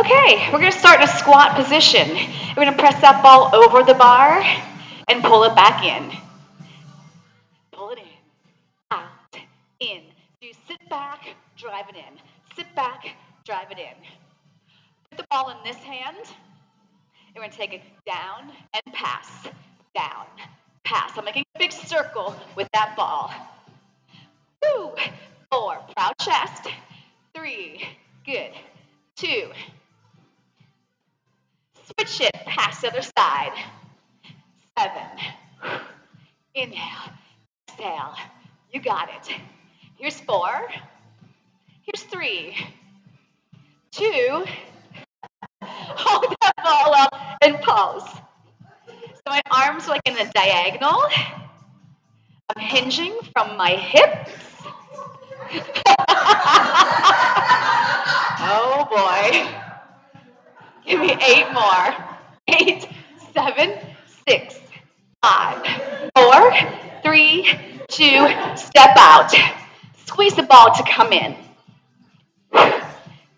Okay, we're going to start in a squat position. We're going to press that ball over the bar and pull it back in. Pull it in, out, in. So you sit back, drive it in. Sit back, drive it in. Put the ball in this hand, and we're going to take it down and pass, down, pass. I'm making a big circle with that ball. 2, 4, proud chest. 3, good. 2. Switch it, pass the other side. 7. Inhale, exhale. You got it. Here's 4. Here's 3. 2. Hold that ball up and pause. So my arms are like in a diagonal. I'm hinging from my hips. Oh boy. Give me 8 more. 8, 7, 6, 5, 4, 3, 2, step out. Squeeze the ball to come in.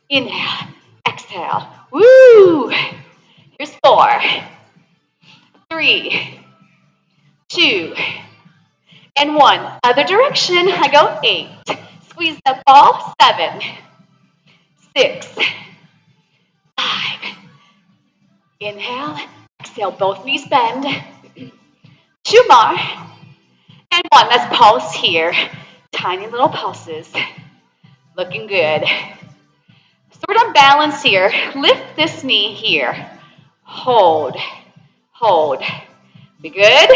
Inhale, exhale. Woo! Here's 4, 3, 2, and 1. Other direction, I go 8. Squeeze that ball, 7, 6, 5. Inhale, exhale, both knees bend. 2 more, and 1. Let's pulse here. Tiny little pulses. Looking good. So we're going to balance here. Lift this knee here. Hold, hold. Be good?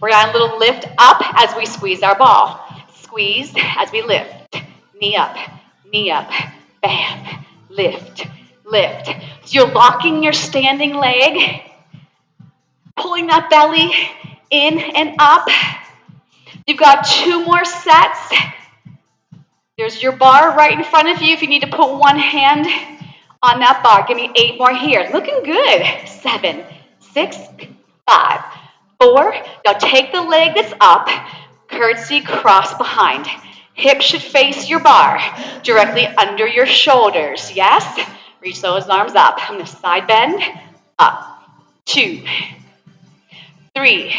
We're going to have a little lift up as we squeeze our ball. Squeeze as we lift. Knee up, bam, lift, lift. So you're locking your standing leg, pulling that belly in and up. You've got 2 more sets. There's your bar right in front of you if you need to put one hand on that bar. Give me 8 more here. Looking good. 7, 6, 5, 4. Now take the leg that's up, curtsy, cross behind. Hips should face your bar, directly under your shoulders. Yes? Reach those arms up. I'm going to side bend, up. 2, 3,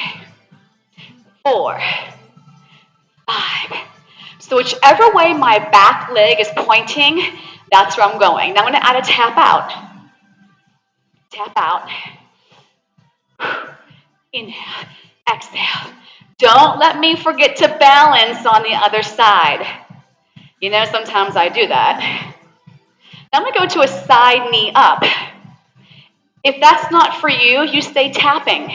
4, 5. So whichever way my back leg is pointing, that's where I'm going. Now I'm going to add a tap out. Tap out. Inhale, exhale. Don't let me forget to balance on the other side. You know, sometimes I do that. Now I'm going to go to a side knee up. If that's not for you, you stay tapping.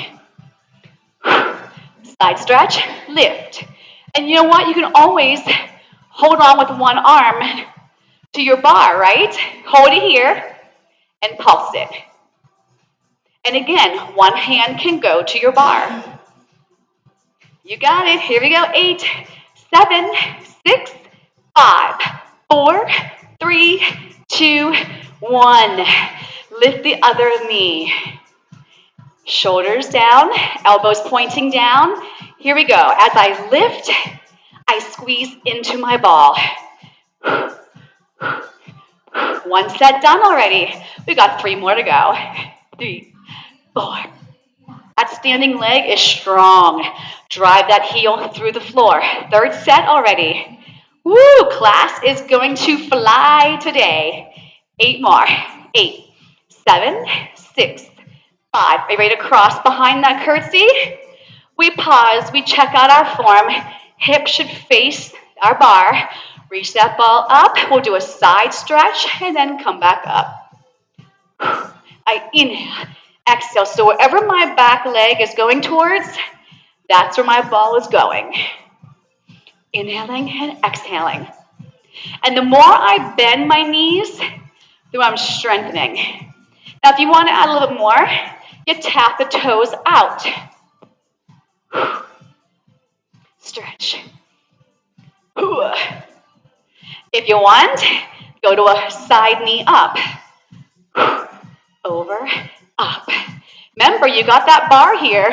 Side stretch, lift. And you know what? You can always hold on with one arm to your bar, right? Hold it here and pulse it. And again, one hand can go to your bar. You got it. Here we go. 8, 7, 6, 5, 4, 3, 2, 1. Lift the other knee. Shoulders down, elbows pointing down. Here we go. As I lift, I squeeze into my ball. 1 set done already. We got 3 more to go. 3, 4. That standing leg is strong. Drive that heel through the floor. 3rd set already. Woo, class is going to fly today. 8 more. 8, 7, 6, 5. Are you ready to cross behind that curtsy? We pause. We check out our form. Hips should face our bar. Reach that ball up. We'll do a side stretch and then come back up. I inhale, exhale. So wherever my back leg is going towards, that's where my ball is going. Inhaling and exhaling. And the more I bend my knees, the more I'm strengthening. Now, if you want to add a little bit more, you tap the toes out. Stretch. If you want, go to a side knee up. Over, up. Remember, you got that bar here.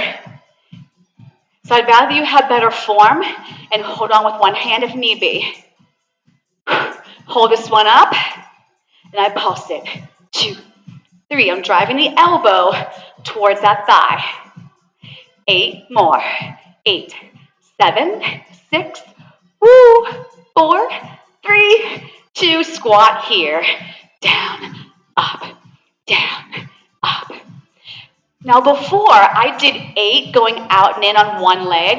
So I'd rather you have better form and hold on with one hand if need be. Hold this one up, and I pulse it. 2, 3, I'm driving the elbow towards that thigh. 8 more. 8, 7, 6, woo, 4, 3, 2, squat here. Down, up, down, up. Now before, I did 8 going out and in on one leg,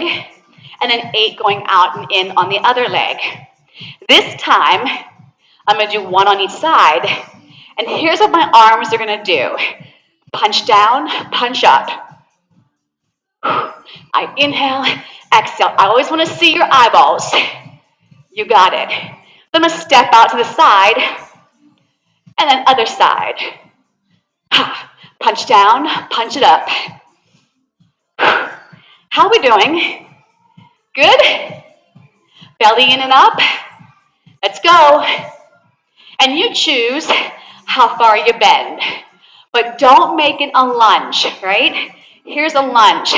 and then 8 going out and in on the other leg. This time, I'm going to do 1 on each side, and here's what my arms are going to do. Punch down, punch up. I inhale, exhale. I always want to see your eyeballs. You got it. Then I'm going to step out to the side, and then other side. Punch down, punch it up. How are we doing? Good? Belly in and up. Let's go. And you choose how far you bend. But don't make it a lunge, right? Here's a lunge.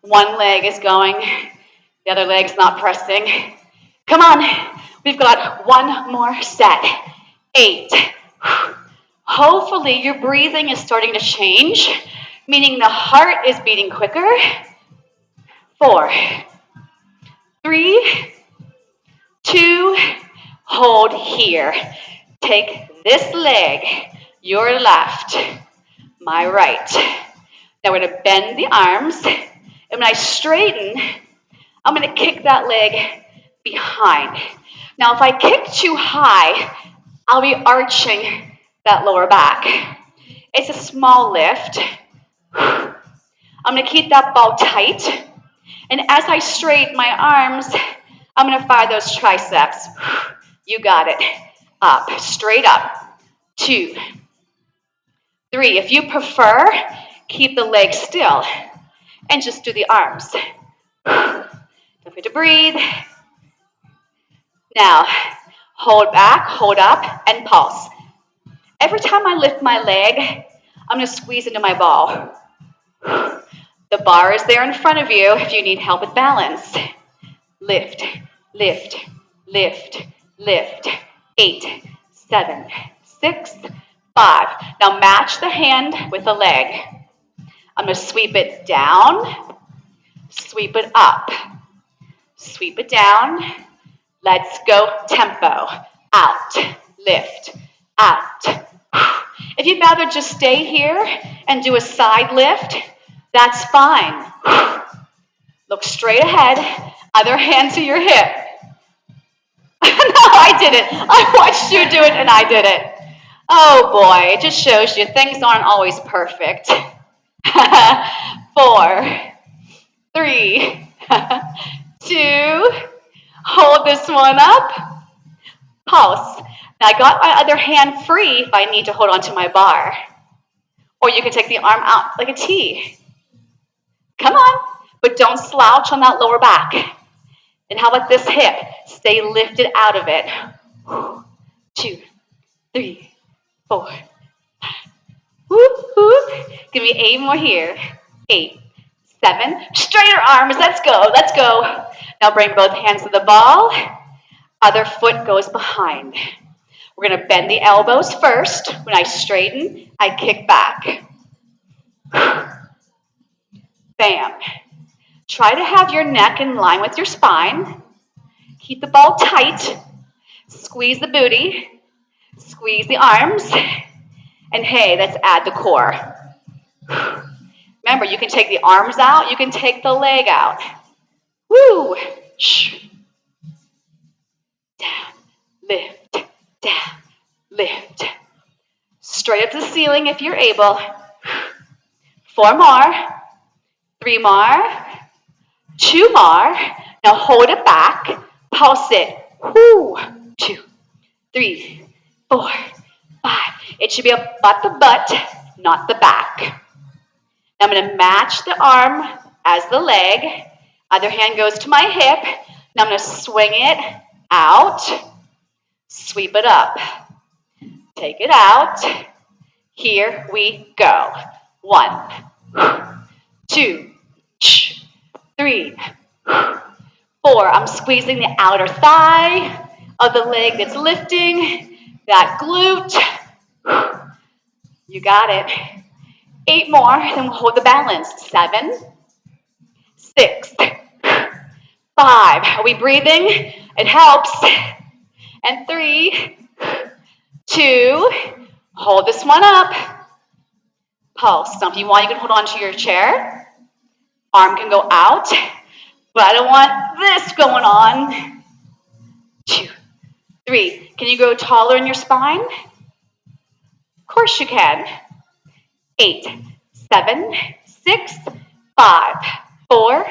One leg is going, the other leg's not pressing. Come on, we've got 1 more set. 8. Hopefully your breathing is starting to change, meaning the heart is beating quicker. 4, 3, 2, hold here. Take this leg, your left, my right. Now we're going to bend the arms, and when I straighten, I'm going to kick that leg behind. Now if I kick too high, I'll be arching that lower back. It's a small lift. I'm going to keep that ball tight, and as I straighten my arms, I'm going to fire those triceps. You got it. Up, straight up. 2, 3. If you prefer, keep the legs still and just do the arms. Don't forget to breathe. Now, hold back, hold up, and pulse. Every time I lift my leg, I'm going to squeeze into my ball. The bar is there in front of you if you need help with balance. Lift, lift, lift, lift. 8, 7, 6, 5. Now match the hand with the leg. I'm going to sweep it down, sweep it up, sweep it down. Let's go tempo. Out, lift, out. If you'd rather just stay here and do a side lift, that's fine. Look straight ahead, other hand to your hip. No, I did it. I watched you do it and I did it. Oh boy, it just shows you things aren't always perfect. 4, 3, 2, hold this one up, pulse. Now I got my other hand free if I need to hold onto my bar. Or you can take the arm out like a T. Come on, but don't slouch on that lower back. And how about this hip? Stay lifted out of it. 2, 3, 4, 5. Whoop, whoop. Give me 8 more here. 8, 7. Straighter arms. Let's go. Let's go. Now bring both hands to the ball. Other foot goes behind. We're going to bend the elbows first. When I straighten, I kick back. Bam. Try to have your neck in line with your spine. Keep the ball tight. Squeeze the booty. Squeeze the arms. And hey, let's add the core. Remember, you can take the arms out. You can take the leg out. Woo. Down. Lift. Down. Lift. Straight up to the ceiling if you're able. 4 more. 3 more. 2 more. Now hold it back. Pulse it. Woo. 2, 3, 4, 5. It should be about the butt, not the back. Now I'm going to match the arm as the leg. Other hand goes to my hip. Now I'm going to swing it out. Sweep it up. Take it out. Here we go. 1, 2, 3, 4. I'm squeezing the outer thigh of the leg that's lifting. That glute. You got it. 8 more, then we'll hold the balance. 7, 6, 5. Are we breathing? It helps. And 3, 2. Hold this one up. Pulse. Now, if you want, you can hold on to your chair. Arm can go out. But I don't want this going on. 2, 3. Can you go taller in your spine? Of course you can. 8, 7, 6, 5, 4,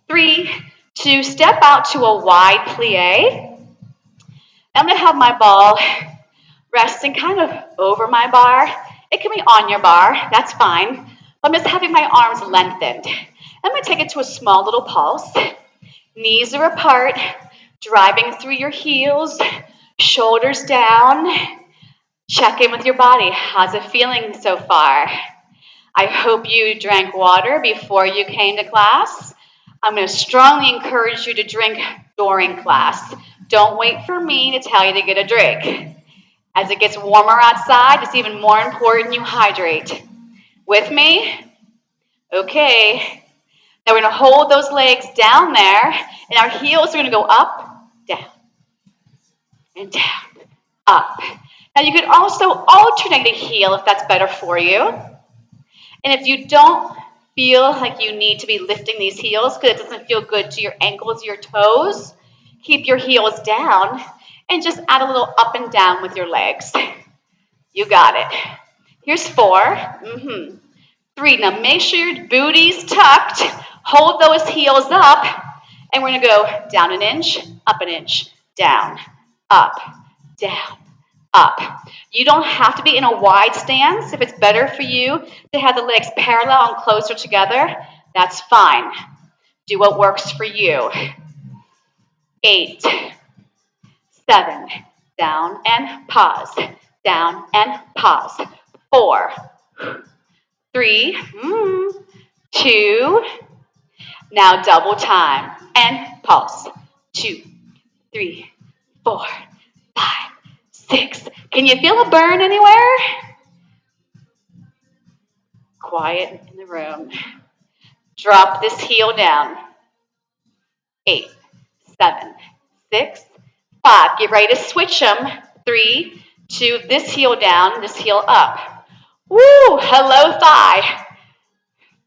3, 2. Step out to a wide plie. I'm going to have my ball resting kind of over my bar. It can be on your bar. That's fine. I'm just having my arms lengthened. I'm going to take it to a small little pulse. Knees are apart, driving through your heels, shoulders down. Check in with your body. How's it feeling so far? I hope you drank water before you came to class. I'm going to strongly encourage you to drink during class. Don't wait for me to tell you to get a drink. As it gets warmer outside, it's even more important you hydrate. With me? Okay. Now we're going to hold those legs down there, and our heels are going to go up, down, and down, up. Now you could also alternate a heel if that's better for you. And if you don't feel like you need to be lifting these heels because it doesn't feel good to your ankles, your toes, keep your heels down and just add a little up and down with your legs. You got it. Here's 4. 3. Now make sure your booty's tucked. Hold those heels up. And we're going to go down an inch, up an inch, down, up, down, up. You don't have to be in a wide stance. If it's better for you to have the legs parallel and closer together, that's fine. Do what works for you. 8, 7, down and pause, down and pause. 4, 3, 2, now double time and pulse. 2, 3, 4, 5, 6. Can you feel a burn anywhere? Quiet in the room. Drop this heel down. 8, 7, 6, 5. Get ready to switch them. 3, 2. This heel down, this heel up. Woo! Hello, thigh.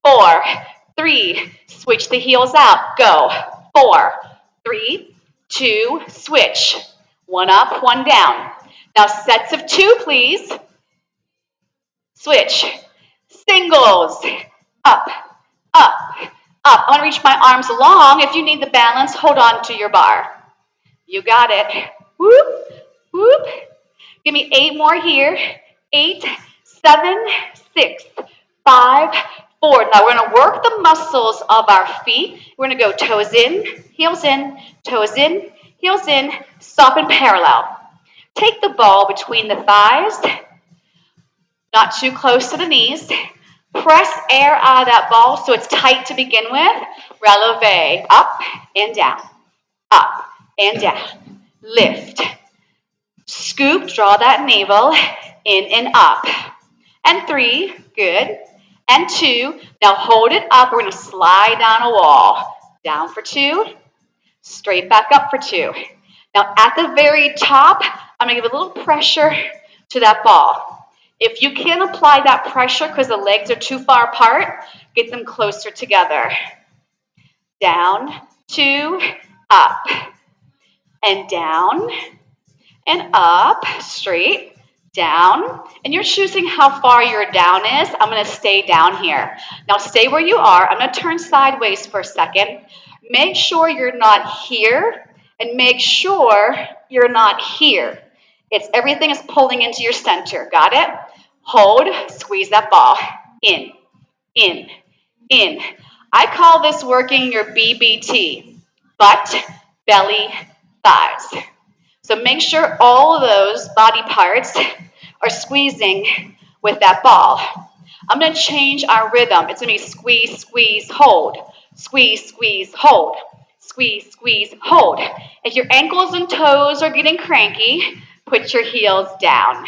4, 3. Switch the heels out. Go. 4, 3, 2. Switch. One up, one down. Now sets of 2, please. Switch. Singles. Up, up, up. I want to reach my arms long. If you need the balance, hold on to your bar. You got it. Whoop, whoop. Give me 8 more here. 8, 7, 6, 5, 4. Now we're going to work the muscles of our feet. We're going to go toes in, heels in, toes in, heels in, soften parallel. Take the ball between the thighs, not too close to the knees. Press air out of that ball so it's tight to begin with. Releve, up and down, up and down. Lift. Scoop, draw that navel, in and up. And 3, good. And 2, now hold it up. We're going to slide down a wall. Down for 2, straight back up for 2. Now at the very top, I'm going to give a little pressure to that ball. If you can't apply that pressure because the legs are too far apart, get them closer together. Down, 2, up, and down, and up, straight, down. And you're choosing how far your down is. I'm going to stay down here. Now stay where you are. I'm going to turn sideways for a second. Make sure you're not here, and make sure you're not here. Everything is pulling into your center. Got it? Hold, squeeze that ball. In, in, in. I call this working your BBT, butt, belly, thighs. So make sure all of those body parts are squeezing with that ball. I'm going to change our rhythm. It's going to be squeeze, squeeze, hold. Squeeze, squeeze, hold. Squeeze, squeeze, hold. If your ankles and toes are getting cranky, put your heels down.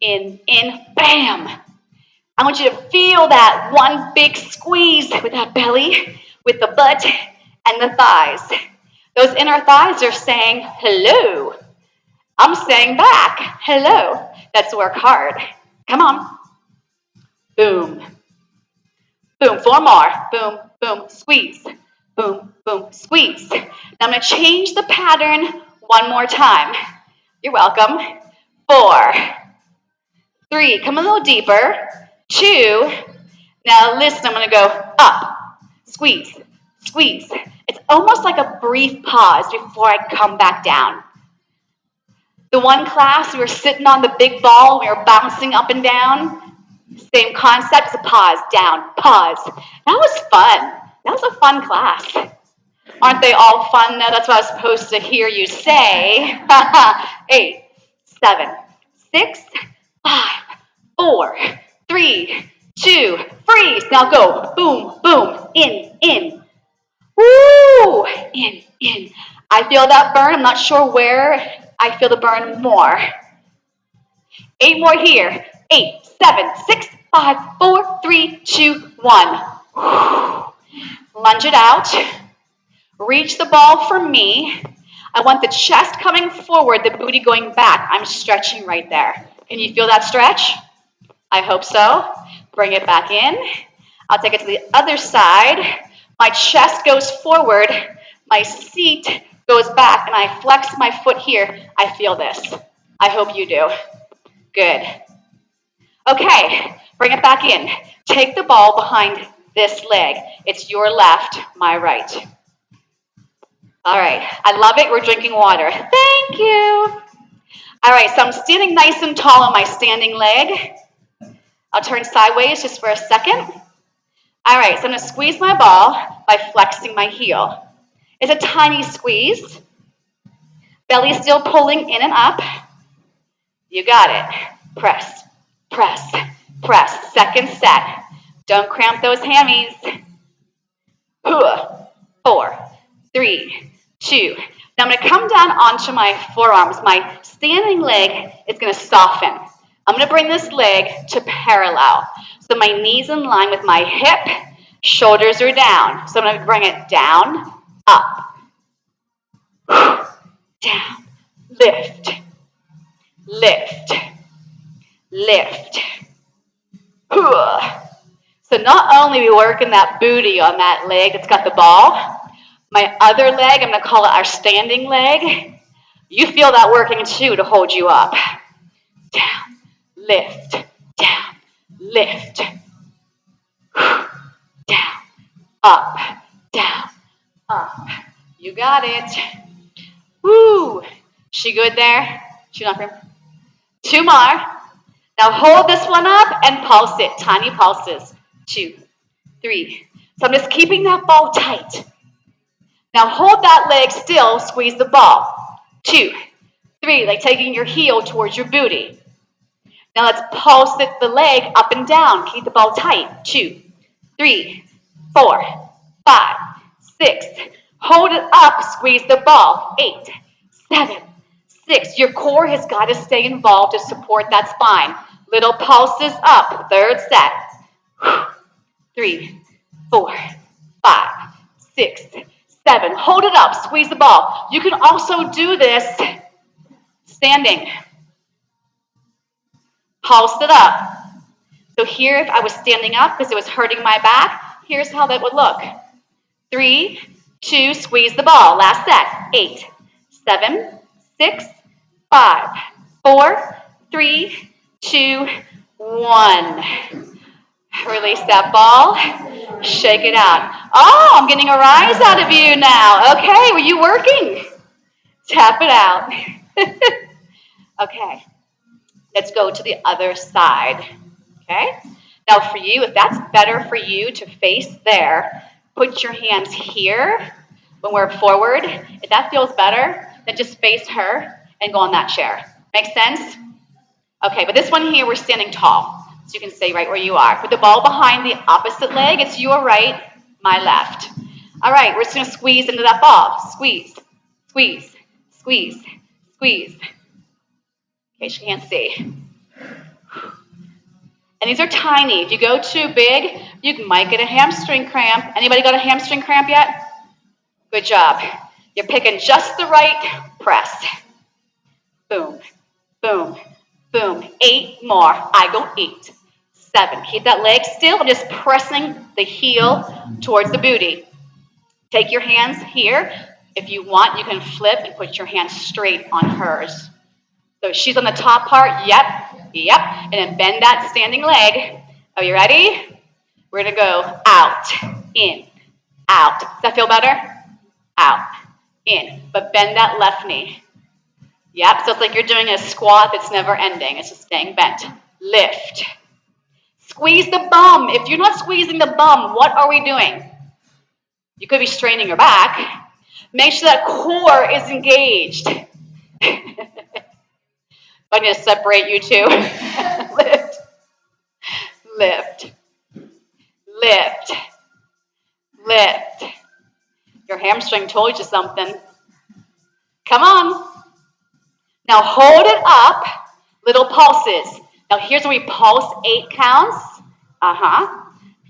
in, bam. I want you to feel that one big squeeze with that belly, with the butt and the thighs. Those inner thighs are saying, hello. I'm saying back, hello. Let's work hard. Come on. Boom. Boom. 4 more. Boom, boom, squeeze. Boom, boom, squeeze. Now I'm going to change the pattern one more time. You're welcome. 4, 3, come a little deeper. 2, now listen, I'm going to go up, squeeze, squeeze. It's almost like a brief pause before I come back down. The one class, we were sitting on the big ball, we were bouncing up and down. Same concept as a pause, down, pause. That was fun. That was a fun class. Aren't they all fun now? That's what I was supposed to hear you say. 8, 7, 6, 5, 4, 3, 2, freeze. Now go. Boom, boom, in. Woo, in. I feel that burn. I'm not sure where I feel the burn more. 8 more here. 8, 7, 6, 5, 4, 3, 2, 1. Lunge it out. Reach the ball for me. I want the chest coming forward, the booty going back. I'm stretching right there. Can you feel that stretch? I hope so. Bring it back in. I'll take it to the other side. My chest goes forward. My seat goes back, and I flex my foot here. I feel this. I hope you do. Good. Okay, bring it back in. Take the ball behind this leg. It's your left, my right. All right, I love it. We're drinking water. Thank you. All right, so I'm standing nice and tall on my standing leg. I'll turn sideways just for a second. All right, so I'm going to squeeze my ball by flexing my heel. It's a tiny squeeze. Belly still pulling in and up. You got it. Press, press, press. Second set. Don't cramp those hammies. 4, 3, 2. Now I'm going to come down onto my forearms. My standing leg is going to soften. I'm going to bring this leg to parallel. So my knees in line with my hip, shoulders are down. So I'm going to bring it down, up, down, lift, lift, lift. So not only are we working that booty on that leg that's got the ball, my other leg, I'm going to call it our standing leg. You feel that working too to hold you up. Down, lift, down, lift. Down, up, down, up. You got it. Woo. She good there? She not for 2 more. Now hold this one up and pulse it. Tiny pulses. 2, 3. So I'm just keeping that ball tight. Now hold that leg still, squeeze the ball. 2, 3, like taking your heel towards your booty. Now let's pulse it, the leg up and down. Keep the ball tight. 2, 3, 4, 5, 6. Hold it up, squeeze the ball. 8, 7, 6. Your core has got to stay involved to support that spine. Little pulses up. Third set. 3, 4, 5, 6, 7. Hold it up. Squeeze the ball. You can also do this standing. Pulse it up. So here, if I was standing up because it was hurting my back, here's how that would look. 3, 2, squeeze the ball. Last set. 8, 7, 6, 5, 4, 3, 2, 1. Release that ball. Shake it out. Oh, I'm getting a rise out of you now. Okay, were you working? Tap it out. Okay, let's go to the other side. Okay, now for you, if that's better for you to face there, put your hands here when we're forward. If that feels better, then just face her and go on that chair. Make sense? Okay, but this one here, we're standing tall. So you can stay right where you are. Put the ball behind the opposite leg. It's your right, my left. All right, we're just going to squeeze into that ball. Squeeze, squeeze, squeeze, squeeze. In case you can't see. And these are tiny. If you go too big, you might get a hamstring cramp. Anybody got a hamstring cramp yet? Good job. You're picking just the right press. Boom, boom, boom. 8 more. I go 8, 7. Keep that leg still. I'm just pressing the heel towards the booty. Take your hands here. If you want, you can flip and put your hands straight on hers. So she's on the top part. Yep, yep. And then bend that standing leg. Are you ready? We're going to go out, in, out. Does that feel better? Out, in. But bend that left knee. Yep, so it's like you're doing a squat that's never ending. It's just staying bent. Lift. Squeeze the bum. If you're not squeezing the bum, what are we doing? You could be straining your back. Make sure that core is engaged. I'm going to separate you two. Lift. Lift. Lift. Lift. Your hamstring told you something. Come on. Now hold it up. Little pulses. Now here's where we pulse 8 counts.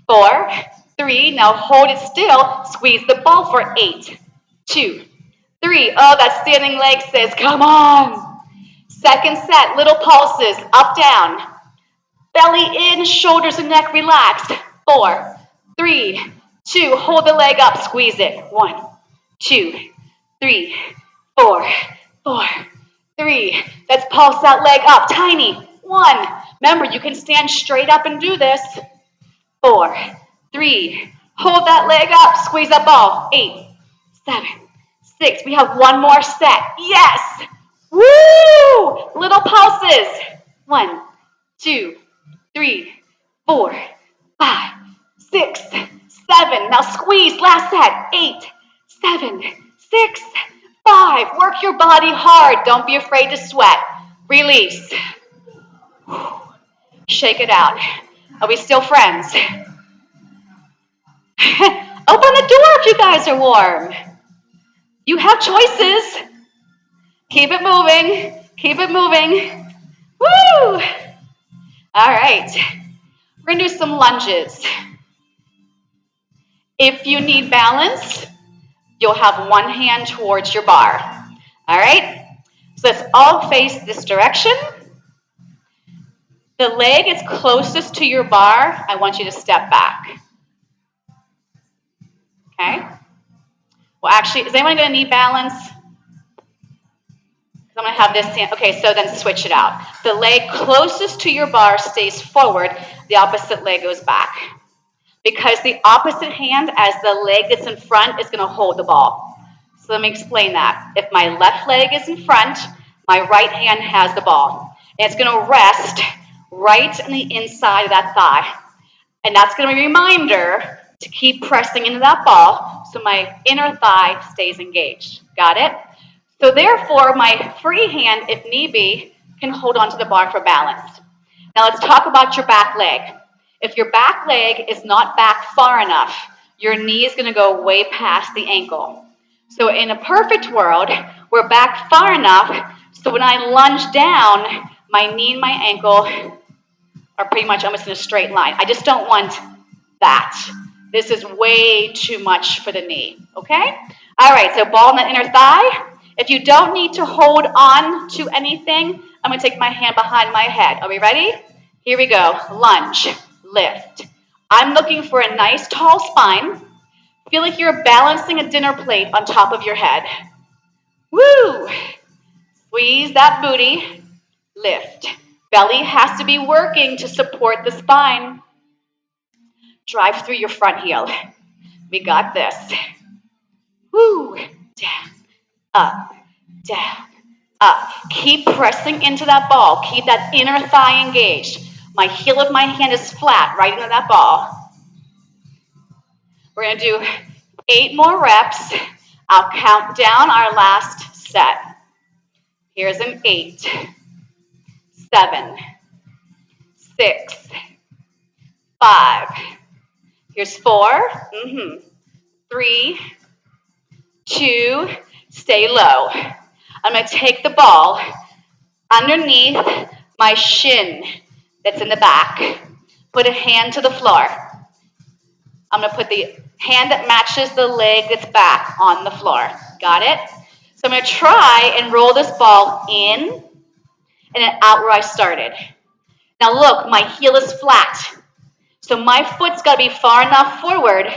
4, 3. Now hold it still. Squeeze the ball for 8, 2, 3. Oh, that standing leg says, come on. Second set, little pulses, up, down. Belly in, shoulders and neck relaxed. 4, 3, 2. Hold the leg up, squeeze it. 1, 2, 3, 4, 4, 3. Let's pulse that leg up, tiny. 1. Remember, you can stand straight up and do this. 4, 3. Hold that leg up, squeeze that ball. 8, 7, 6. We have one more set. Yes. Woo! Little pulses. 1, 2, 3, 4, 5, 6, 7. Now squeeze, last set. 8, 7, 6, 5. Work your body hard. Don't be afraid to sweat. Release. Shake it out. Are we still friends? Open the door if you guys are warm. You have choices. Keep it moving. Keep it moving. Woo! All right. We're going to do some lunges. If you need balance, you'll have one hand towards your bar. All right? So let's all face this direction. The leg is closest to your bar. I want you to step back. Okay? Well, actually, is anyone going to need balance? I'm going to have this stand. Okay, so then switch it out. The leg closest to your bar stays forward. The opposite leg goes back. Because the opposite hand, as the leg that's in front, is going to hold the ball. So let me explain that. If my left leg is in front, my right hand has the ball. And it's going to rest right on the inside of that thigh. And that's going to be a reminder to keep pressing into that ball so my inner thigh stays engaged. Got it? So therefore, my free hand, if need be, can hold onto the bar for balance. Now let's talk about your back leg. If your back leg is not back far enough, your knee is going to go way past the ankle. So in a perfect world, we're back far enough so when I lunge down, my knee and my ankle are pretty much almost in a straight line. I just don't want that. This is way too much for the knee, okay? All right, so ball in the inner thigh. If you don't need to hold on to anything, I'm going to take my hand behind my head. Are we ready? Here we go. Lunge, lift. I'm looking for a nice tall spine. Feel like you're balancing a dinner plate on top of your head. Woo! Squeeze that booty. Lift. Belly has to be working to support the spine. Drive through your front heel. We got this. Woo! Down, up, down, up. Keep pressing into that ball. Keep that inner thigh engaged. My heel of my hand is flat right into that ball. We're going to do 8 more reps. I'll count down our last set. Here's an 8, 7, 6, 5. Here's 4, 3, 2, stay low. I'm going to take the ball underneath my shin that's in the back. Put a hand to the floor. I'm going to put the hand that matches the leg that's back on the floor. Got it? So I'm going to try and roll this ball in and then out where I started. Now look, my heel is flat. So my foot's got to be far enough forward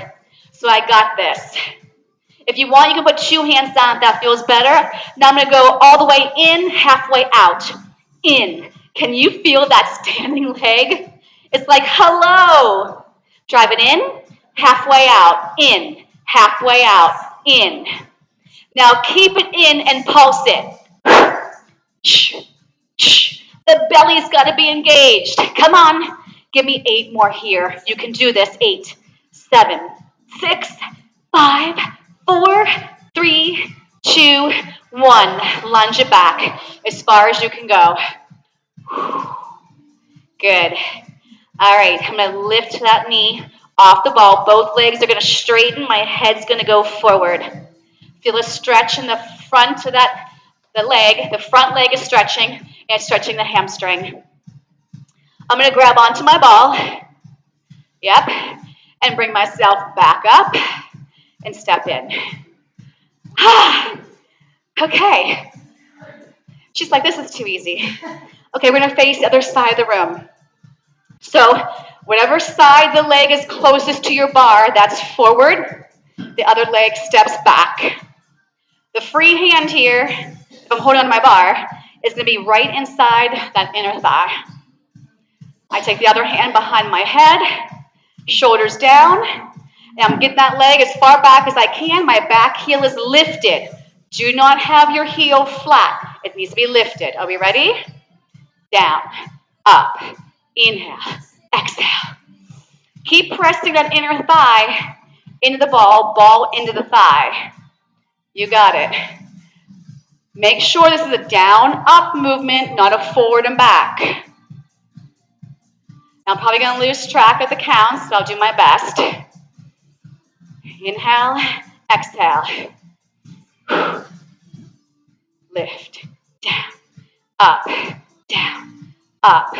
so I got this. If you want, you can put 2 hands down if that feels better. Now I'm going to go all the way in, halfway out. In. Can you feel that standing leg? It's like, hello. Drive it in, halfway out. In, halfway out. In. Now keep it in and pulse it. The belly's got to be engaged. Come on. Give me 8 more here. You can do this. 8, 7, 6, 5, 4, 3, 2, 1. Lunge it back as far as you can go. Good. All right, I'm going to lift that knee off the ball. Both legs are going to straighten. My head's going to go forward. Feel a stretch in the front of the leg. The front leg is stretching, and it's stretching the hamstring. I'm going to grab onto my ball. Yep. And bring myself back up and step in. Okay. She's like, this is too easy. Okay, we're going to face the other side of the room. So whatever side the leg is closest to your bar, that's forward. The other leg steps back. The free hand here, if I'm holding on to my bar, is going to be right inside that inner thigh. I take the other hand behind my head, shoulders down, and I'm getting that leg as far back as I can. My back heel is lifted. Do not have your heel flat. It needs to be lifted. Are we ready? Down, up, inhale, exhale. Keep pressing that inner thigh into the ball into the thigh. You got it. Make sure this is a down-up movement, not a forward and back. Now I'm probably going to lose track of the counts, so I'll do my best. Inhale, exhale. Lift, down, up, down, up.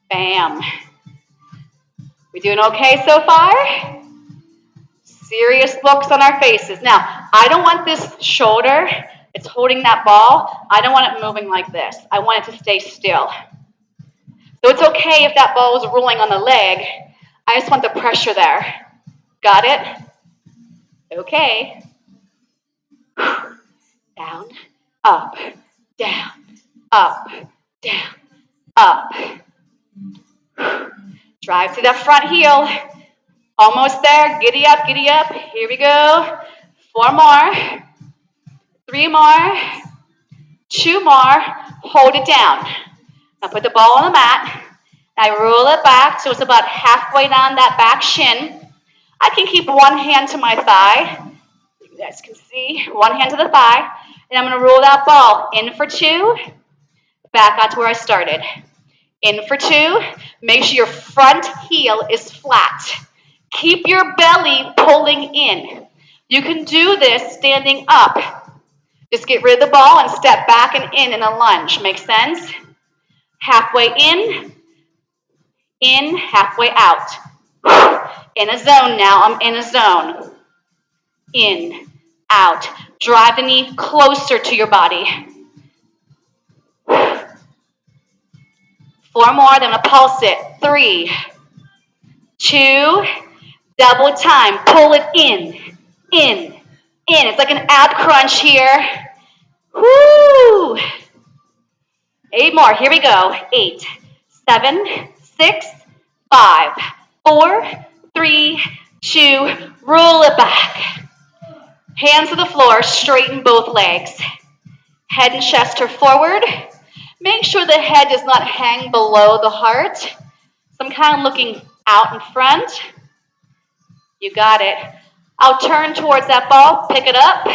Bam. We doing okay so far? Serious looks on our faces. Now, I don't want this shoulder, it's holding that ball, I don't want it moving like this. I want it to stay still. So it's okay if that ball is rolling on the leg. I just want the pressure there. Got it? Okay. Down, up, down, up, down, up. Drive to that front heel. Almost there. Giddy up, giddy up. Here we go. 4 more. 3 more. 2 more. Hold it down. Now put the ball on the mat. I roll it back so it's about halfway down that back shin. I can keep one hand to my thigh. You guys can see. One hand to the thigh. And I'm going to roll that ball in for 2. Back out to where I started. In for 2. Make sure your front heel is flat. Keep your belly pulling in. You can do this standing up. Just get rid of the ball and step back and in a lunge. Make sense? Halfway in, halfway out. In a zone now. I'm in a zone. In, out. Drive the knee closer to your body. 4 more, then I'm going to pulse it. 3, 2, double time. Pull it in. It's like an ab crunch here. Woo! 8 more. Here we go. 8, 7, 6, 5, 4, 3, 2. Roll it back. Hands to the floor. Straighten both legs. Head and chest are forward. Make sure the head does not hang below the heart. So I'm kind of looking out in front. You got it. I'll turn towards that ball, pick it up,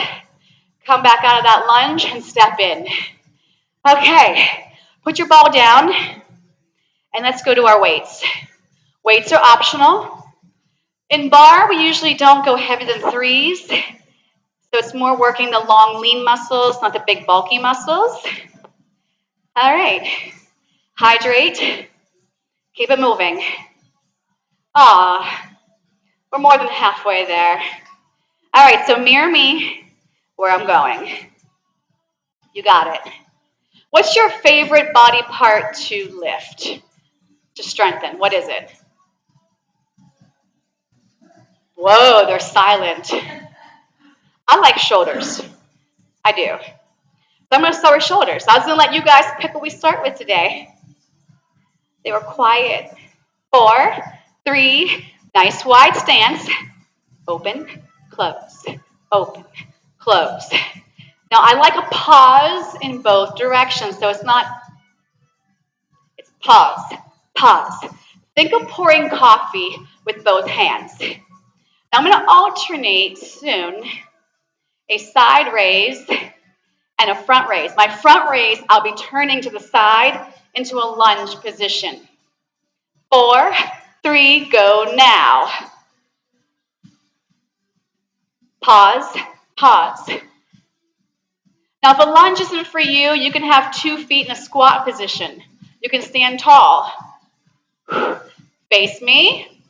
come back out of that lunge, and step in. Okay, put your ball down, and let's go to our weights. Weights are optional. In bar, we usually don't go heavier than 3s, so it's more working the long, lean muscles, not the big, bulky muscles. All right, hydrate. Keep it moving. Ah, we're more than halfway there. All right, so mirror me where I'm going. You got it. What's your favorite body part to lift, to strengthen? What is it? Whoa, they're silent. I like shoulders. I do. So I'm going to start with shoulders. I was going to let you guys pick what we start with today. They were quiet. 4, 3, nice wide stance. Open, close, open, close. Now I like a pause in both directions, so it's pause, pause. Think of pouring coffee with both hands. Now I'm going to alternate soon a side raise and a front raise. My front raise, I'll be turning to the side into a lunge position. 4, 3, go now. Pause, pause. Now, if a lunge isn't for you, you can have 2 feet in a squat position. You can stand tall. Face me.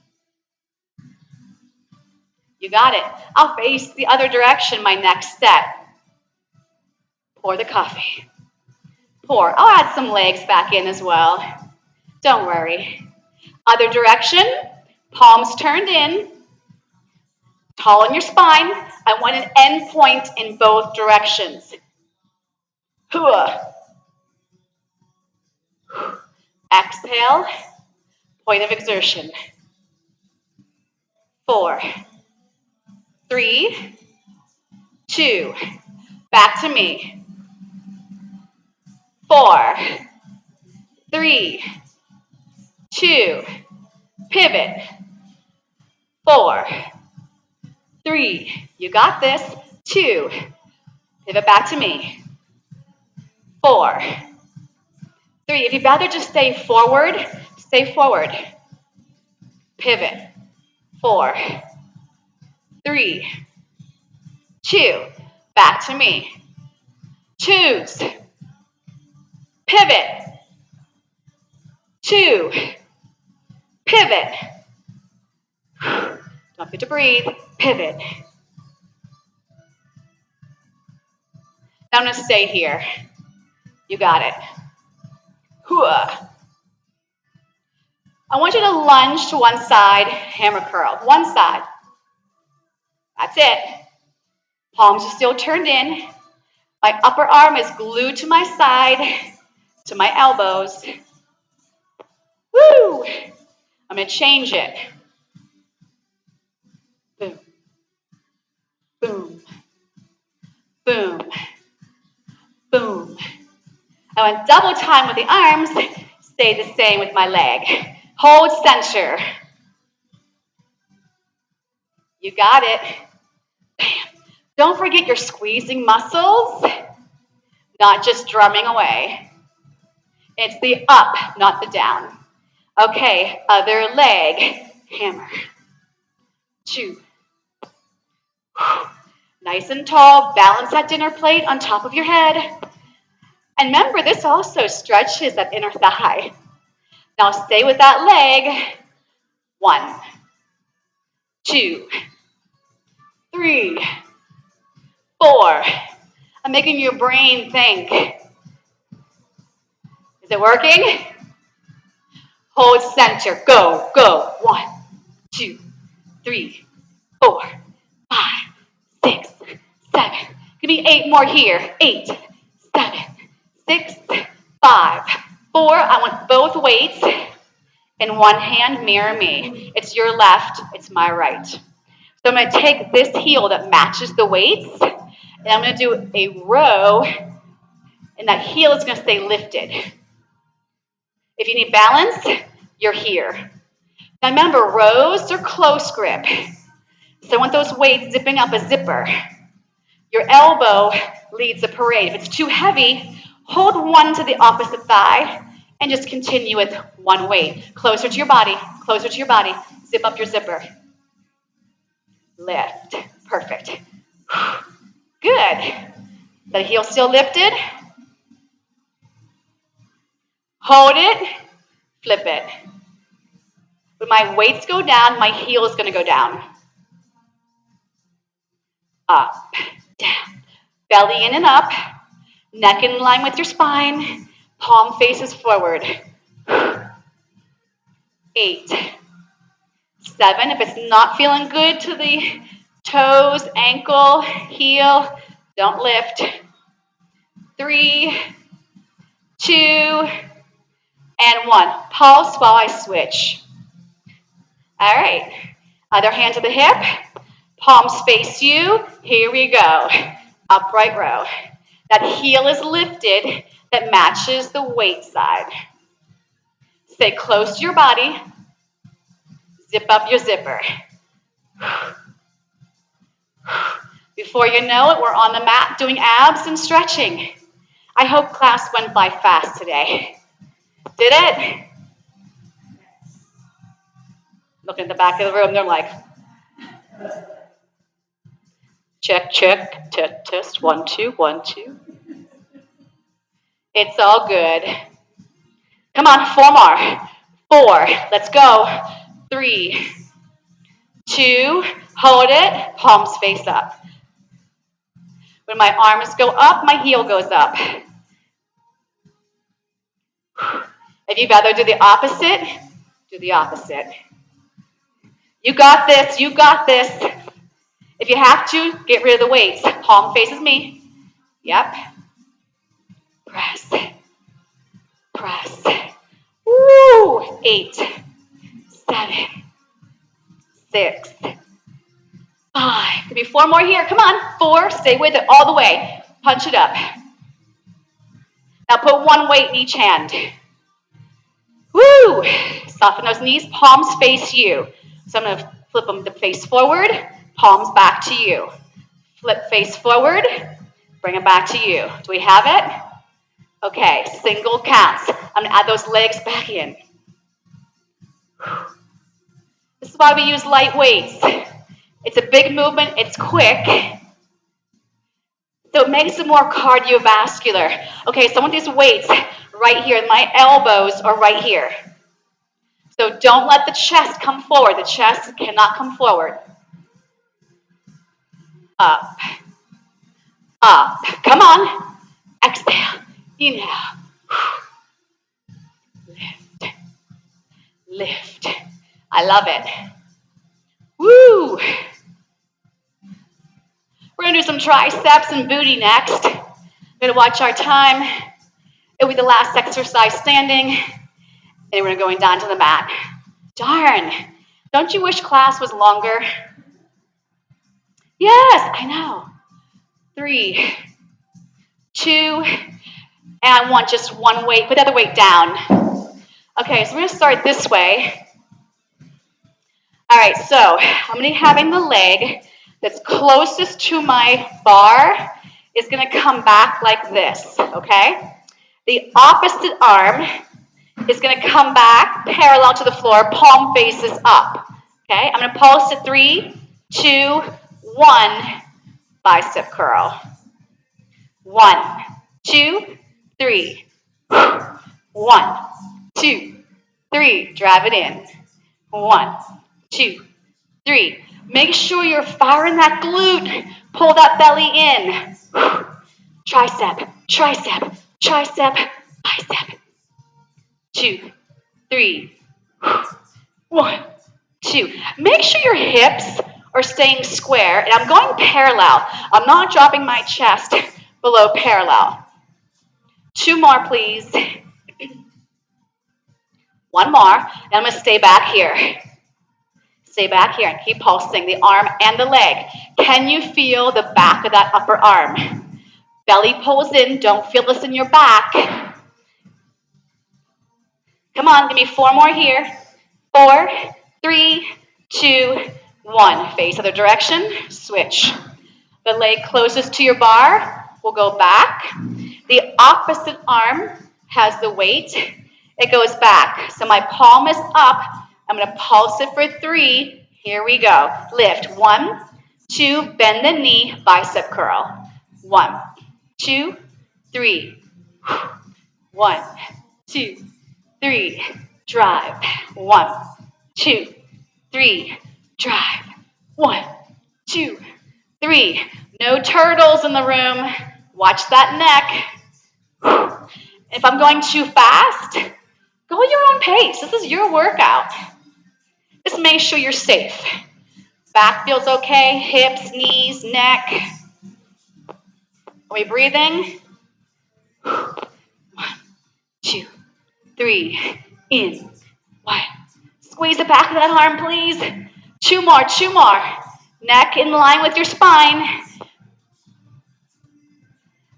You got it. I'll face the other direction my next set. Pour the coffee. Pour. I'll add some legs back in as well. Don't worry. Other direction. Palms turned in. Tall in your spine. I want an end point in both directions. Exhale. Point of exertion. 4, 3, 2. Back to me. 4, 3, 2. Pivot. 4, 3. You got this. 2. Pivot back to me. 4, 3. If you'd rather just stay forward, stay forward. Pivot. 4, 3, 2. Back to me. 2s. Pivot. 2. Pivot. Don't forget to breathe. Pivot. Now I'm going to stay here. You got it. I want you to lunge to one side, hammer curl. One side. That's it. Palms are still turned in. My upper arm is glued to my side, to my elbows. Woo! I'm going to change it. Boom. Boom. Boom. Boom. I want double time with the arms. Stay the same with my leg. Hold center. You got it. Bam. Don't forget you're squeezing muscles, not just drumming away. It's the up, not the down. Okay, other leg. Hammer. 2. Nice and tall. Balance that dinner plate on top of your head. And remember, this also stretches that inner thigh. Now stay with that leg. 1, 2, 3, 4. I'm making your brain think. Is it working? Hold center. Go, go. 1, 2, 3, 4, 5, 6, 7. Give me 8 more here. 8, 7, 6, 5, 4. I want both weights in one hand. Mirror me. It's your left. It's my right. So I'm going to take this heel that matches the weights, and I'm going to do a row, and that heel is going to stay lifted. If you need balance, you're here. Now remember, rows are close grip. So I want those weights zipping up a zipper. Your elbow leads the parade. If it's too heavy, hold one to the opposite thigh and just continue with one weight. Closer to your body, closer to your body. Zip up your zipper. Lift. Perfect. Good. The heel still lifted. Hold it. Flip it. When my weights go down, my heel is going to go down. Up, down. Belly in and up. Neck in line with your spine. Palm faces forward. 8, 7. If it's not feeling good to the toes, ankle, heel, don't lift. 3, 2, and 1. Pulse while I switch. All right. Other hand to the hip. Palms face you. Here we go. Upright row. That heel is lifted. That matches the weight side. Stay close to your body. Zip up your zipper. Before you know it, we're on the mat doing abs and stretching. I hope class went by fast today. Did it? Looking at the back of the room, they're like, check, check, test, 1, 2, 1, 2. It's all good. Come on, 4 more. 4, let's go. 3, 2, hold it, palms face up. When my arms go up, my heel goes up. If you'd rather do the opposite, do the opposite. You got this, you got this. If you have to, get rid of the weights. Palm faces me. Yep. Press. Press. Woo! 8, 7, 6, 5. Could be 4 more here. Come on. 4. Stay with it all the way. Punch it up. Now put 1 weight in each hand. Woo! Soften those knees. Palms face you. So I'm going to flip them to face forward. Palms back to you. Flip face forward. Bring them back to you. Do we have it? Okay. Single counts. I'm going to add those legs back in. This is why we use light weights. It's a big movement. It's quick. So it makes it more cardiovascular. Okay, so I want these weights right here. My elbows are right here. So don't let the chest come forward. The chest cannot come forward. Up. Up. Come on. Exhale. Inhale. Lift. Lift. I love it. Woo! We're going to do some triceps and booty next. We're going to watch our time. It'll be the last exercise standing. And we're going down to the mat. Darn. Don't you wish class was longer? Yes, I know. 3, 2, and 1. Just 1 weight. Put the other weight down. Okay, so we're going to start this way. All right, so I'm going to be having the leg that's closest to my bar is going to come back like this, okay? The opposite arm is going to come back parallel to the floor, palm faces up, okay? I'm going to pulse at 3, 2, 1, bicep curl. 1, 2, 3. 1, 2, 3. Drive it in. 1, 2, 3. Make sure you're firing that glute. Pull that belly in. Tricep, tricep, tricep, bicep. 2, 3. 1, 2. Make sure your hips are staying square. And I'm going parallel. I'm not dropping my chest below parallel. 2 more, please. 1 more. And I'm going to stay back here. Stay back here and keep pulsing the arm and the leg. Can you feel the back of that upper arm? Belly pulls in. Don't feel this in your back. Come on, give me 4 more here. 4, 3, 2, 1. Face other direction. Switch. The leg closest to your bar will go back. The opposite arm has the weight. It goes back. So my palm is up. I'm going to pulse it for 3. Here we go. Lift. 1, 2. Bend the knee. Bicep curl. 1, 2, 3. 1, 2, 3. Drive. 1, 2, 3, drive. 1, 2, 3. No turtles in the room. Watch that neck. If I'm going too fast, go at your own pace. This is your workout. Just make sure you're safe. Back feels okay, hips, knees, neck. Are we breathing? 1, 2, 3, in. 1. Squeeze the back of that arm, please. 2 more, 2 more. Neck in line with your spine.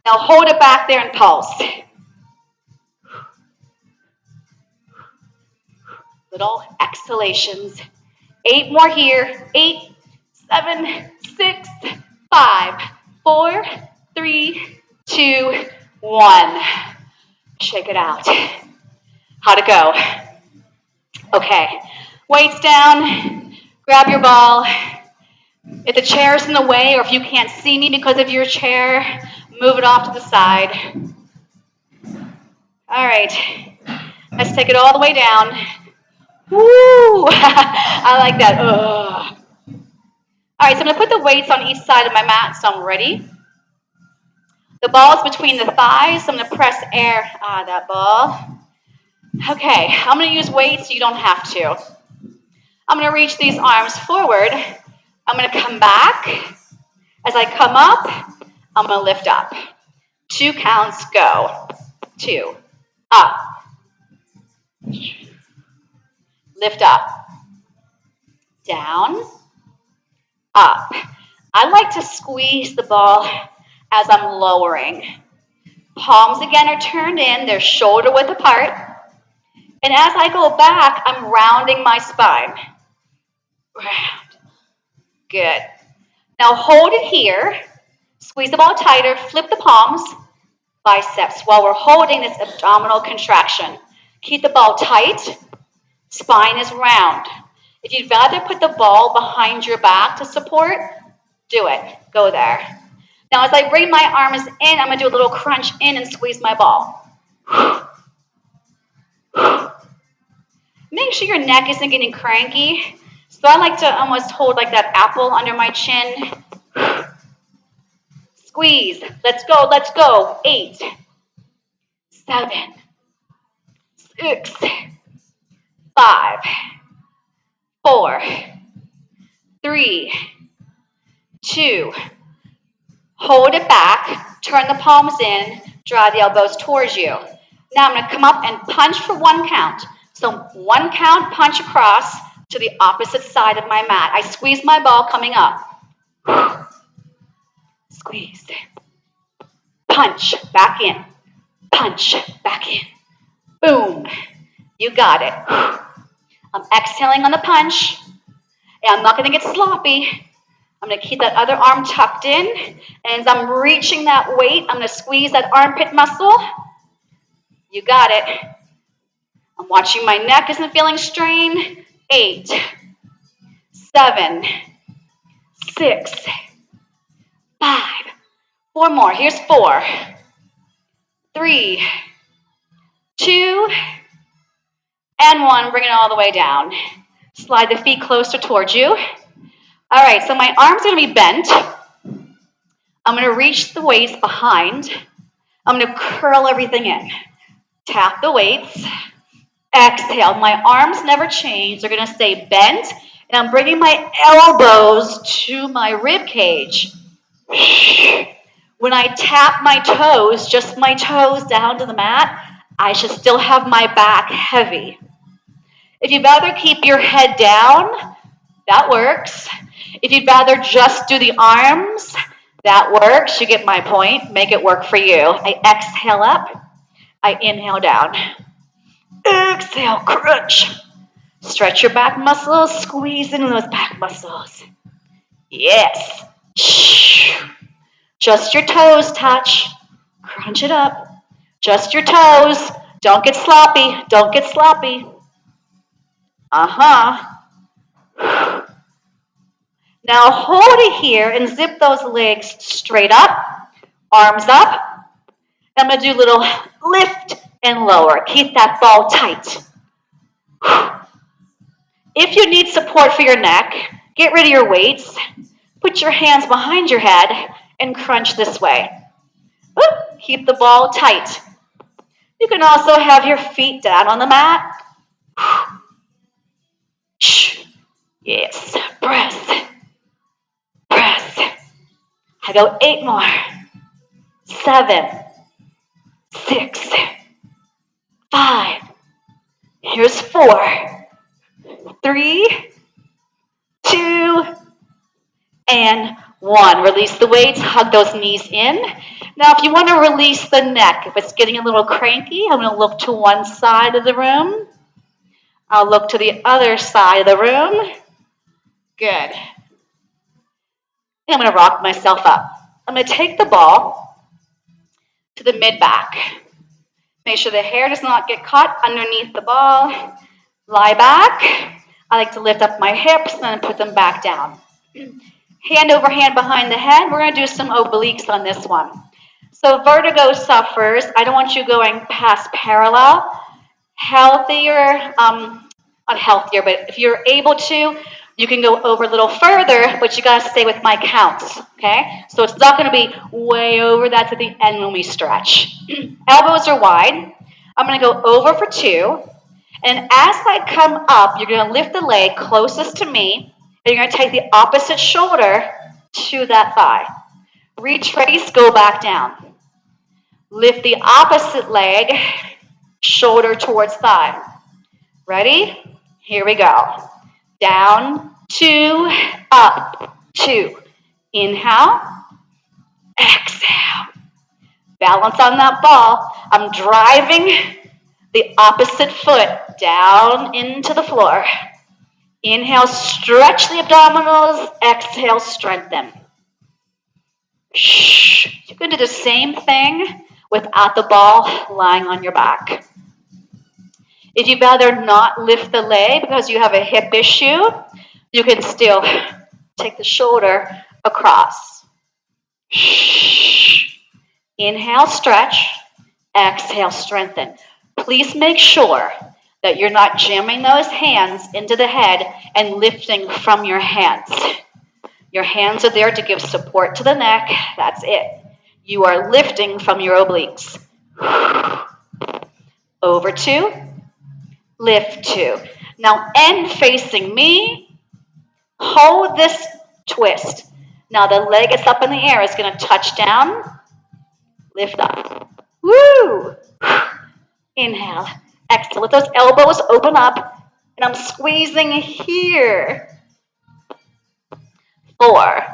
Now hold it back there and pulse. Little exhalations. 8 more here. 8, 7, 6, 5, 4, 3, 2, 1. Shake it out. How'd it go? Okay. Weights down. Grab your ball. If the chair's in the way or if you can't see me because of your chair, move it off to the side. All right. Let's take it all the way down. Woo! I like that. Ugh. All right, so I'm going to put the weights on each side of my mat, so I'm ready. The ball's between the thighs, so I'm going to press air. That ball. Okay, I'm going to use weights so you don't have to. I'm going to reach these arms forward. I'm going to come back. As I come up, I'm going to lift up. 2 counts, go. 2, up. Lift up. Down. Up. I like to squeeze the ball as I'm lowering. Palms again are turned in, they're shoulder width apart. And as I go back, I'm rounding my spine. Round. Good. Now hold it here. Squeeze the ball tighter, flip the palms, biceps, while we're holding this abdominal contraction. Keep the ball tight, spine is round. If you'd rather put the ball behind your back to support, do it. Go there. Now as I bring my arms in, I'm going to do a little crunch in and squeeze my ball. Make sure your neck isn't getting cranky. So I like to almost hold like that apple under my chin. Squeeze. Let's go, let's go. 8, 7, 6, 5, 4, 3, 2. Hold it back. Turn the palms in. Draw the elbows towards you. Now I'm going to come up and punch for 1 count. So 1 count, punch across to the opposite side of my mat. I squeeze my ball coming up. Squeeze. Punch, back in. Punch, back in. Boom. You got it. I'm exhaling on the punch. And I'm not going to get sloppy. I'm going to keep that other arm tucked in. And as I'm reaching that weight, I'm going to squeeze that armpit muscle. You got it. I'm watching my neck isn't feeling strained. 8, 7, 6, 5. 4 more. Here's 4, 3, 2, and 1. Bring it all the way down. Slide the feet closer towards you. All right, so my arms are going to be bent. I'm going to reach the weights behind. I'm going to curl everything in. Tap the weights. Exhale. My arms never change. They're going to stay bent. And I'm bringing my elbows to my rib cage. When I tap my toes, just my toes down to the mat, I should still have my back heavy. If you'd rather keep your head down, that works. If you'd rather just do the arms, that works. You get my point. Make it work for you. I exhale up. I inhale down. Exhale, crunch. Stretch your back muscles. Squeeze into those back muscles. Yes. Just your toes touch. Crunch it up. Just your toes. Don't get sloppy. Don't get sloppy. Now hold it here and zip those legs straight up, arms up. I'm going to do a little lift and lower. Keep that ball tight. If you need support for your neck, get rid of your weights, put your hands behind your head, and crunch this way. Keep the ball tight. You can also have your feet down on the mat. Yes, press, press. I go 8 more. 7, 6, 5. Here's 4, 3, 2, and 1. Release the weights, hug those knees in. Now, if you want to release the neck, if it's getting a little cranky, I'm going to look to one side of the room. I'll look to the other side of the room. Good. And I'm going to rock myself up. I'm going to take the ball to the mid-back. Make sure the hair does not get caught underneath the ball. Lie back. I like to lift up my hips and then put them back down. Hand over hand behind the head. We're going to do some obliques on this one. So vertigo sufferers, I don't want you going past parallel. Healthier, not healthier, but if you're able to, you can go over a little further, but you got to stay with my counts, okay? So it's not going to be way over that to the end when we stretch. Elbows are wide. I'm going to go over for 2. And as I come up, you're going to lift the leg closest to me, and you're going to take the opposite shoulder to that thigh. Retrace, go back down. Lift the opposite leg, shoulder towards thigh. Ready? Here we go. Down, 2, up, 2. Inhale, exhale. Balance on that ball. I'm driving the opposite foot down into the floor. Inhale, stretch the abdominals. Exhale, strengthen. You can do the same thing without the ball lying on your back. If you'd rather not lift the leg because you have a hip issue, you can still take the shoulder across. Inhale, stretch. Exhale, strengthen. Please make sure that you're not jamming those hands into the head and lifting from your hands. Your hands are there to give support to the neck. That's it. You are lifting from your obliques. Over 2. Lift 2. Now end facing me. Hold this twist. Now the leg is up in the air. It's going to touch down. Lift up. Woo! Inhale. Exhale. Let those elbows open up. And I'm squeezing here. 4,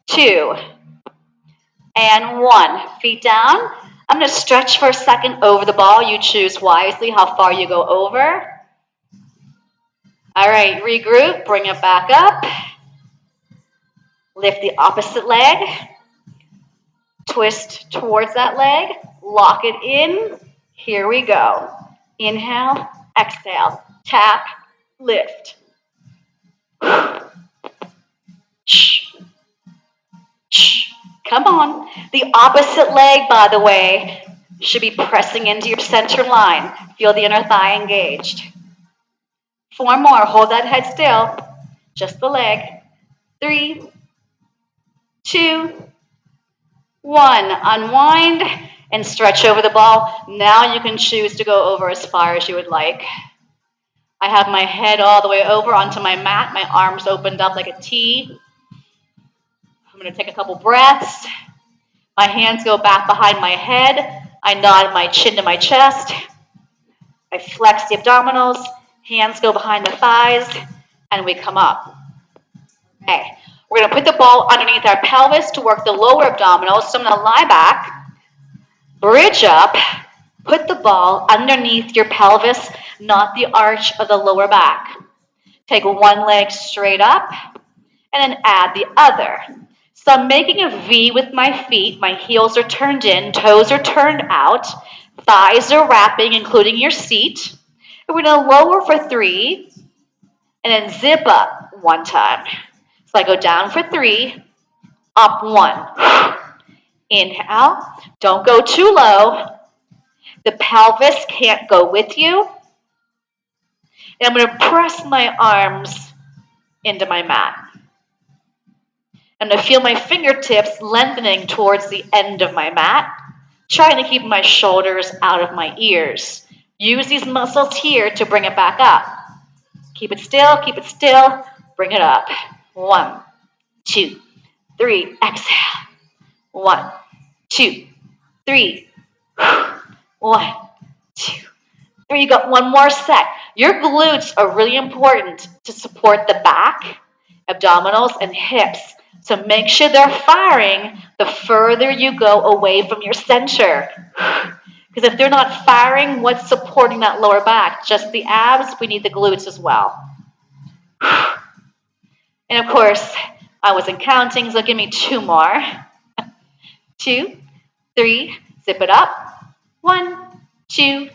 2, and 1. Feet down. I'm going to stretch for a second over the ball. You choose wisely how far you go over. All right, regroup. Bring it back up. Lift the opposite leg. Twist towards that leg. Lock it in. Here we go. Inhale, exhale. Tap, lift. Come on. The opposite leg, by the way, should be pressing into your center line. Feel the inner thigh engaged. 4 more. Hold that head still. Just the leg. 3, 2, 1. Unwind and stretch over the ball. Now you can choose to go over as far as you would like. I have my head all the way over onto my mat. My arms opened up like a T. I'm going to take a couple breaths. My hands go back behind my head. I nod my chin to my chest. I flex the abdominals. Hands go behind the thighs. And we come up. Okay. We're going to put the ball underneath our pelvis to work the lower abdominals. So I'm going to lie back, bridge up, put the ball underneath your pelvis, not the arch of the lower back. Take one leg straight up, and then add the other. So I'm making a V with my feet. My heels are turned in, toes are turned out, thighs are wrapping, including your seat. And we're going to lower for 3, and then zip up 1 time. So I go down for 3, up 1. Inhale. Don't go too low. The pelvis can't go with you. And I'm going to press my arms into my mat. I'm going to feel my fingertips lengthening towards the end of my mat, trying to keep my shoulders out of my ears. Use these muscles here to bring it back up. Keep it still, bring it up. 1, 2, 3, exhale. 1, 2, 3. 1, 2, 3. You got one more set. Your glutes are really important to support the back, abdominals, and hips. So make sure they're firing the further you go away from your center. Because if they're not firing, what's supporting that lower back? Just the abs? We need the glutes as well. And of course, I wasn't counting, so give me 2 more. 2, 3, zip it up. 1, 2,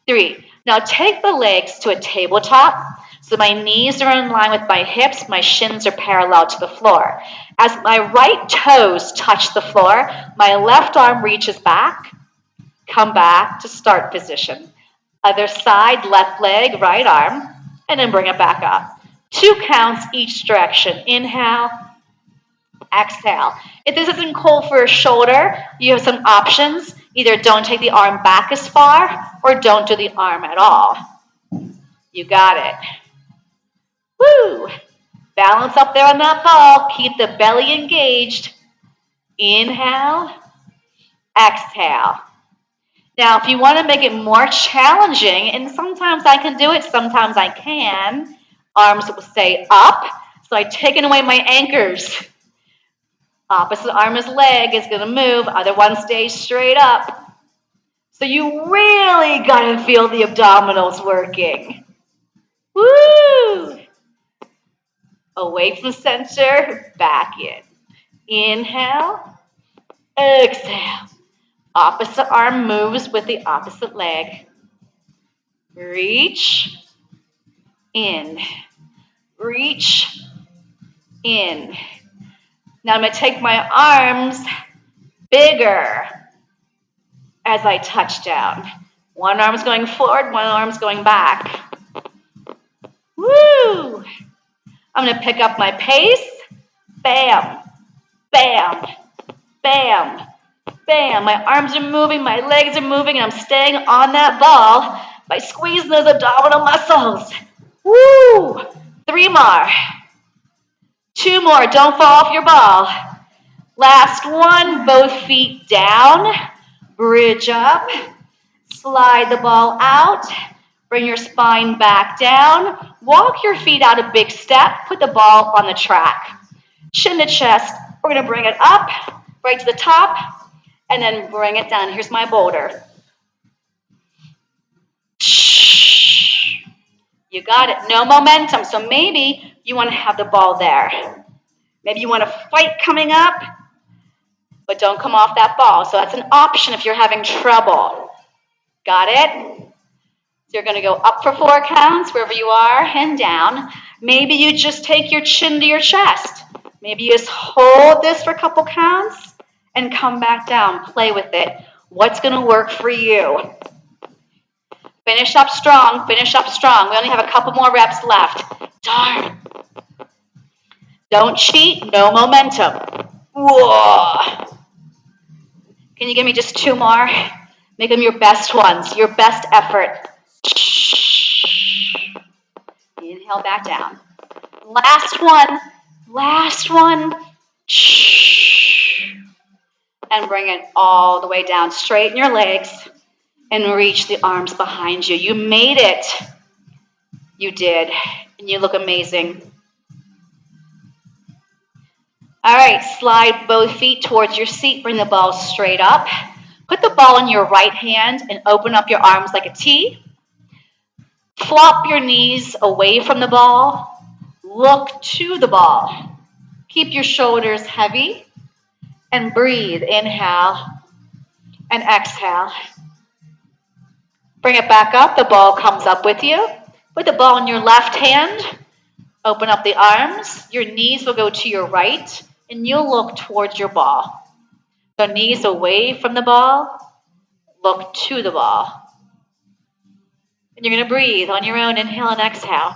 3. Now take the legs to a tabletop. So my knees are in line with my hips, my shins are parallel to the floor. As my right toes touch the floor, my left arm reaches back. Come back to start position. Other side, left leg, right arm, and then bring it back up. 2 counts each direction. Inhale, exhale. If this isn't cool for a shoulder, you have some options. Either don't take the arm back as far or don't do the arm at all. You got it. Woo! Balance up there on that ball. Keep the belly engaged. Inhale, exhale. Now, if you want to make it more challenging, and sometimes I can do it, sometimes I can, arms will stay up. So I've taken away my anchors. Opposite arm is leg is going to move. Other one stays straight up. So you really got to feel the abdominals working. Woo! Away from center, back in. Inhale, exhale. Opposite arm moves with the opposite leg. Reach, in. Reach, in. Now I'm going to take my arms bigger as I touch down. One arm's going forward, one arm's going back. Woo! I'm going to pick up my pace. Bam, bam, bam, bam. My arms are moving, my legs are moving, and I'm staying on that ball by squeezing those abdominal muscles. Woo! 3 more. 2 more. Don't fall off your ball. Last one. Both feet down. Bridge up. Slide the ball out. Bring your spine back down. Walk your feet out a big step. Put the ball on the track. Chin to chest. We're going to bring it up, right to the top, and then bring it down. Here's my boulder. You got it. No momentum. So maybe you want to have the ball there. Maybe you want to fight coming up, but don't come off that ball. So that's an option if you're having trouble. Got it? So you're going to go up for 4 counts, wherever you are, and down. Maybe you just take your chin to your chest. Maybe you just hold this for a couple counts and come back down. Play with it. What's going to work for you? Finish up strong. Finish up strong. We only have a couple more reps left. Darn. Don't cheat. No momentum. Whoa. Can you give me just 2 more? Make them your best ones. Your best effort. Inhale back down. Last one. Last one. And bring it all the way down. Straighten your legs and reach the arms behind you. You made it. You did. And you look amazing. All right, slide both feet towards your seat. Bring the ball straight up. Put the ball in your right hand and open up your arms like a T. Flop your knees away from the ball. Look to the ball. Keep your shoulders heavy. And breathe. Inhale and exhale. Bring it back up. The ball comes up with you. Put the ball in your left hand. Open up the arms. Your knees will go to your right, and you'll look towards your ball. So knees away from the ball. Look to the ball. And you're going to breathe on your own. Inhale and exhale.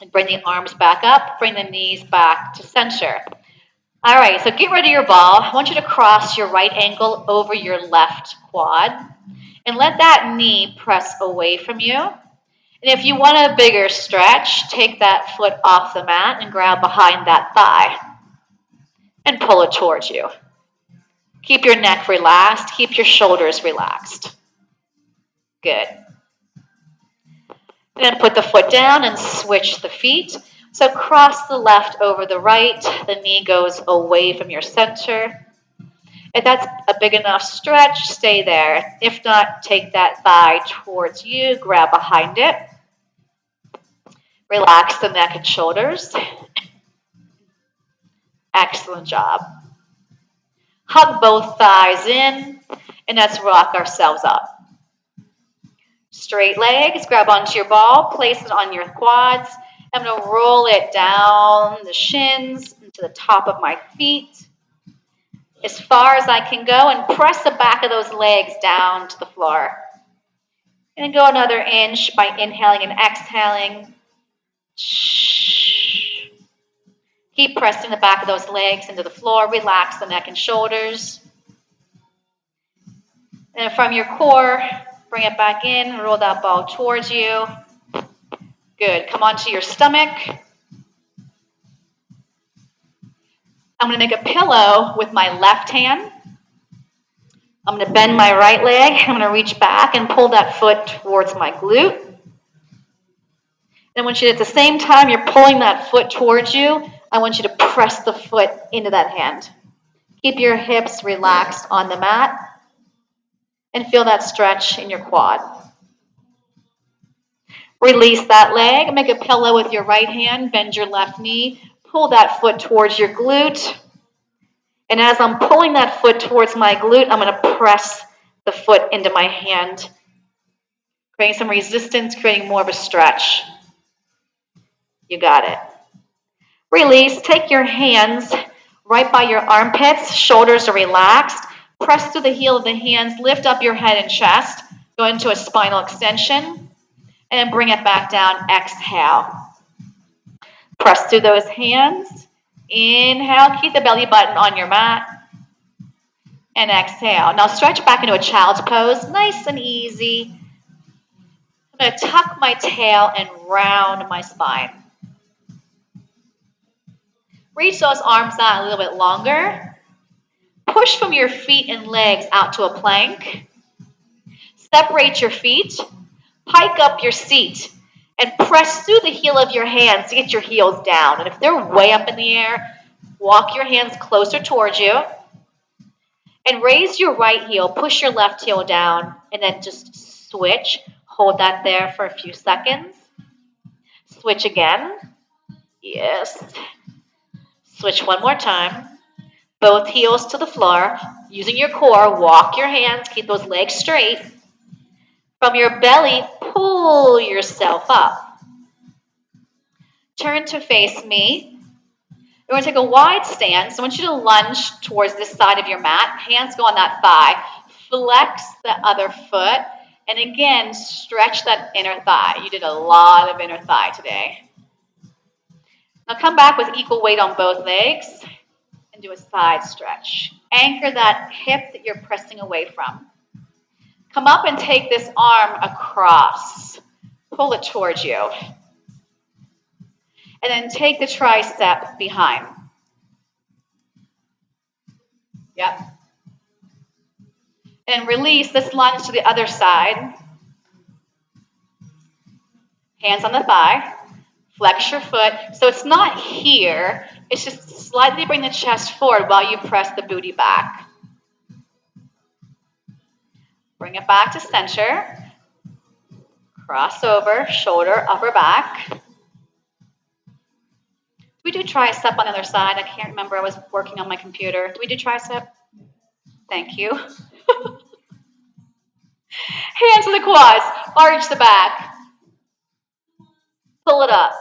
And bring the arms back up. Bring the knees back to center. All right, so get rid of your ball. I want you to cross your right ankle over your left quad. And let that knee press away from you. And if you want a bigger stretch, take that foot off the mat and grab behind that thigh. And pull it towards you. Keep your neck relaxed. Keep your shoulders relaxed. Good. And then put the foot down and switch the feet. So cross the left over the right. The knee goes away from your center. If that's a big enough stretch, stay there. If not, take that thigh towards you. Grab behind it. Relax the neck and shoulders. Excellent job. Hug both thighs in. And let's rock ourselves up. Straight legs, grab onto your ball, place it on your quads. I'm going to roll it down the shins into the top of my feet as far as I can go and press the back of those legs down to the floor. And then go another inch by inhaling and exhaling. Keep pressing the back of those legs into the floor. Relax the neck and shoulders. And from your core, bring it back in, roll that ball towards you. Good. Come onto your stomach. I'm going to make a pillow with my left hand. I'm going to bend my right leg. I'm going to reach back and pull that foot towards my glute. And I want you to, at the same time you're pulling that foot towards you, I want you to press the foot into that hand. Keep your hips relaxed on the mat and feel that stretch in your quad. Release that leg. Make a pillow with your right hand. Bend your left knee. Pull that foot towards your glute. And as I'm pulling that foot towards my glute, I'm going to press the foot into my hand, creating some resistance, creating more of a stretch. You got it. Release. Take your hands right by your armpits. Shoulders are relaxed. Press through the heel of the hands. Lift up your head and chest. Go into a spinal extension. And then bring it back down. Exhale. Press through those hands. Inhale. Keep the belly button on your mat. And exhale. Now stretch back into a child's pose. Nice and easy. I'm going to tuck my tail and round my spine. Reach those arms out a little bit longer. Push from your feet and legs out to a plank. Separate your feet. Pike up your seat and press through the heel of your hands to get your heels down. And if they're way up in the air, walk your hands closer towards you and raise your right heel, push your left heel down, and then just switch. Hold that there for a few seconds. Switch again. Yes. Switch one more time. Both heels to the floor. Using your core, walk your hands, keep those legs straight. From your belly, pull yourself up. Turn to face me. We're going to take a wide stance. I want you to lunge towards this side of your mat. Hands go on that thigh. Flex the other foot. And again, stretch that inner thigh. You did a lot of inner thigh today. Now come back with equal weight on both legs and do a side stretch. Anchor that hip that you're pressing away from. Come up and take this arm across. Pull it towards you. And then take the tricep behind. Yep. And release. Let's lunge to the other side. Hands on the thigh. Flex your foot. So it's not here. It's just slightly bring the chest forward while you press the booty back. Bring it back to center. Cross over, shoulder, upper back. Do we do tricep on the other side? I can't remember. I was working on my computer. Do we do tricep? Thank you. Hands to the quads. Arch the back. Pull it up.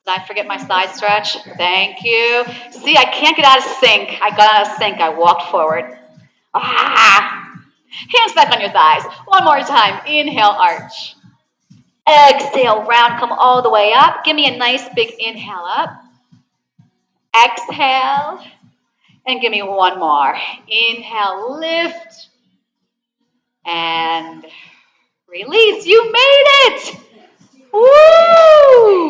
Did I forget my side stretch? Thank you. See, I can't get out of sync. I got out of sync. I walked forward. Ah. Hands back on your thighs. One more time. Inhale, arch. Exhale, round, come all the way up. Give me a nice big inhale up. Exhale. And give me one more. Inhale, lift. And release. You made it. Woo!